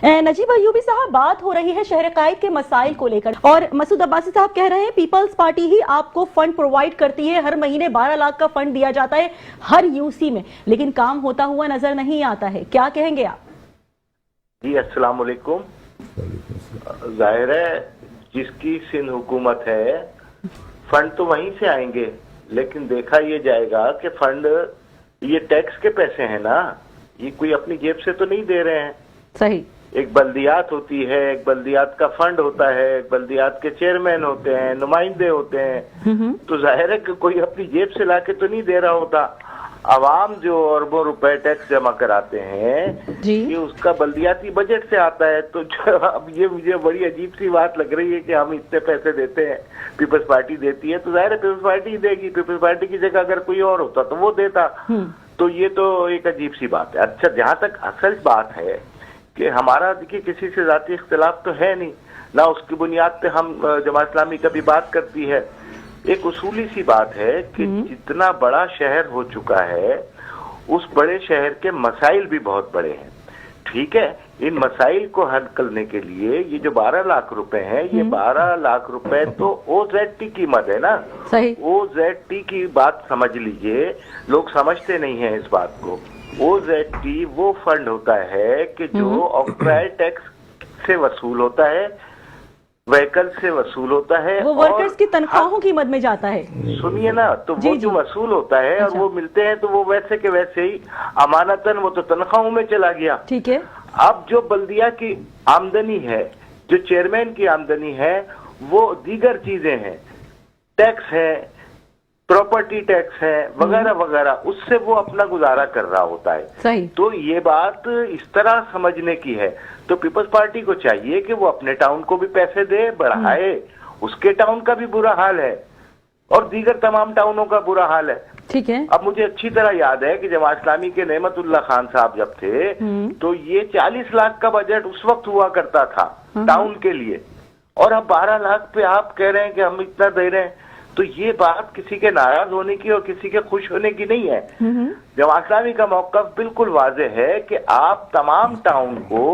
नजीब अयूबी साहब, बात हो रही है शहर कायद के मसाइल को लेकर और मसूद अब्बासी साहब कह रहे हैं पीपल्स पार्टी ही आपको फंड प्रोवाइड करती है, हर महीने 12 लाख का फंड दिया जाता है हर यूसी में, लेकिन काम होता हुआ नजर नहीं आता है। क्या कहेंगे आप? जी अस्सलाम वालेकुम। जाहिर है जिसकी सिंध हुकूमत है फंड तो वहीं से आएंगे, लेकिन देखा ये जाएगा कि फंड ये टैक्स के पैसे हैं ना, ये कोई अपनी जेब से तो नहीं दे रहे हैं। सही। एक बल्दियात होती है, एक बल्दियात का फंड होता है, एक बल्दियात के चेयरमैन होते हैं, नुमाइंदे होते हैं, तो जाहिर है कि कोई अपनी जेब से लाके तो नहीं दे रहा होता। अवाम जो अरबों रुपए टैक्स जमा कराते हैं ये उसका बल्दियाती बजट से आता है। तो अब ये मुझे बड़ी अजीब सी बात लग रही है कि हम इतने पैसे देते हैं, पीपल्स पार्टी देती है, तो जाहिर है पीपल्स पार्टी ही देगी। पीपल्स पार्टी की जगह अगर कोई और होता तो वो देता। तो ये तो एक अजीब सी बात है। अच्छा, जहां तक असल बात है कि हमारा देखिए किसी से जाती इख्तिलाफ तो है नहीं ना, उसकी बुनियाद पे हम जमात इस्लामी कभी बात करती है। एक उसूली सी बात है कि जितना बड़ा शहर हो चुका है उस बड़े शहर के मसाइल भी बहुत बड़े हैं। ठीक है, इन मसाइल को हल करने के लिए ये जो 12 लाख रुपए हैं, ये 12 लाख रुपए तो OZT की मद है ना। सही। OZT की बात समझ लीजिए, लोग समझते नहीं है इस बात को। OZT वो फंड होता है कि जो ऑक्ट्राय टैक्स से वसूल होता है, व्हीकल से वसूल होता है, वो वर्कर्स की तनख्वाहों की मद में जाता है। सुनिए ना, तो वो जो वसूल होता है और वो मिलते हैं तो वो वैसे के वैसे ही अमानतन वो तो तनख्वाहों में चला गया। ठीक है। अब जो बल्दिया की आमदनी है, जो चेयरमैन की आमदनी है, वो दीगर चीजें हैं, टैक्स है, प्रॉपर्टी टैक्स है, वगैरह वगैरह, उससे वो अपना गुजारा कर रहा होता है। सही। तो ये बात इस तरह समझने की है। तो पीपल्स पार्टी को चाहिए कि वो अपने टाउन को भी पैसे दे, बढ़ाए। उसके टाउन का भी बुरा हाल है और दीगर तमाम टाउनों का बुरा हाल है। ठीक है। अब मुझे अच्छी तरह याद है कि जमात इस्लामी के नेमतुल्लाह खान साहब जब थे तो ये 40 लाख का बजट उस वक्त हुआ करता था टाउन के लिए, और अब 12 लाख पे आप कह रहे हैं कि हम इतना दे रहे हैं। तो ये बात किसी के नाराज होने की और किसी के खुश होने की नहीं है। जमात इस्लामी का मौक़िफ़ बिल्कुल वाज़ेह है कि आप तमाम टाउन को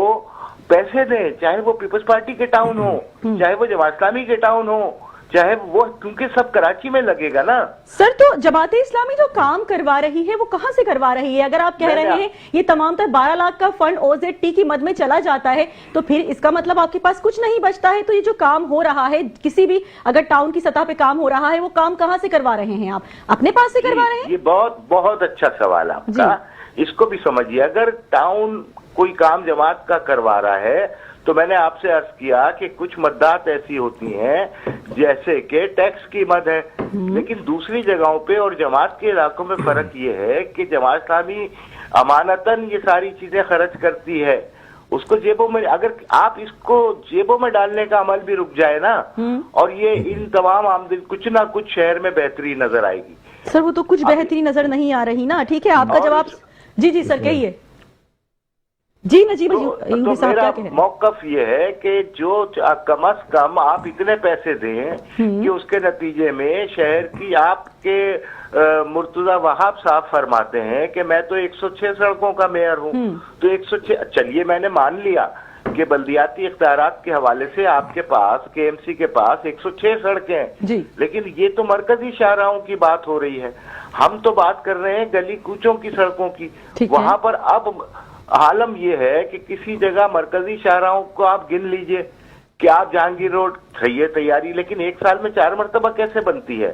पैसे दें, चाहे वो पीपल्स पार्टी के टाउन हो, चाहे वो जमात इस्लामी के टाउन हो, चाहे वो, क्योंकि सब कराची में लगेगा ना। सर, तो जमात इस्लामी जो काम करवा रही है वो कहां से करवा रही है? अगर आप कह रहे हैं ये तमाम तर 12 लाख का फंड OZT की मद में चला जाता है, तो फिर इसका मतलब आपके पास कुछ नहीं बचता है। तो ये जो काम हो रहा है, किसी भी अगर टाउन की सतह पे काम हो रहा है, वो काम कहां से करवा रहे हैं? आप अपने पास से करवा रहे हैं? ये बहुत बहुत अच्छा सवाल आपका, इसको भी समझिए। अगर टाउन कोई काम जमात का करवा रहा है तो मैंने आपसे अर्ज किया कि कुछ मद्दात ऐसी होती हैं जैसे कि टैक्स की मद है, लेकिन दूसरी जगहों पे और जमात के इलाकों में फर्क ये है कि जमात इस्लामी अमानतन ये सारी चीजें खर्च करती है, उसको जेबों में, अगर आप इसको जेबों में डालने का अमल भी रुक जाए ना, और ये इन तमाम आमदनी कुछ ना कुछ शहर में बेहतरी नजर आएगी। सर, वो तो कुछ बेहतरी नजर नहीं आ रही ना। ठीक है, आपका जवाब। जी सर, कहिए। जी नजीब अयूबी साहब, क्या कह रहे हैं? मौक़िफ़ ये है कि जो कम अज कम आप इतने पैसे दें कि उसके नतीजे में शहर की, आपके मुर्तजा वहाब साहब फरमाते हैं कि मैं तो 106 सड़कों का मेयर हूँ, तो 106, चलिए मैंने मान लिया कि बल्दियाती इख्तियारात के हवाले से आपके पास, KMC के पास 106 सड़कें हैं, लेकिन ये तो मरकजी शाहराहों की बात हो रही है। हम तो बात कर रहे हैं गली कूचों की सड़कों की। वहां पर अब आलम यह है कि किसी जगह मरकजी शाहराहों को आप गिन लीजिए कि आप जहांगीर रोड सही है तैयारी, लेकिन एक साल में 4 मरतबा कैसे बनती है?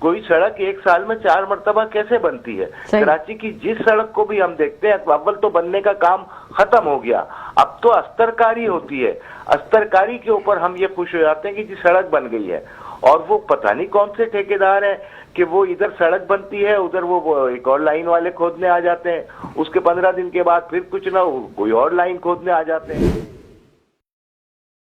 कोई सड़क एक साल में 4 मरतबा कैसे बनती है? कराची की जिस सड़क को भी हम देखते हैं, अव्वल तो बनने का काम खत्म हो गया, अब तो अस्तरकारी होती है। अस्तरकारी के ऊपर हम ये खुश हो जाते हैं कि जी सड़क बन गई है, और वो पता नहीं कौन से ठेकेदार हैं कि वो इधर सड़क बनती है, उधर वो एक और लाइन वाले खोदने आ जाते हैं, उसके 15 दिन के बाद फिर कुछ ना कोई और लाइन खोदने आ जाते हैं।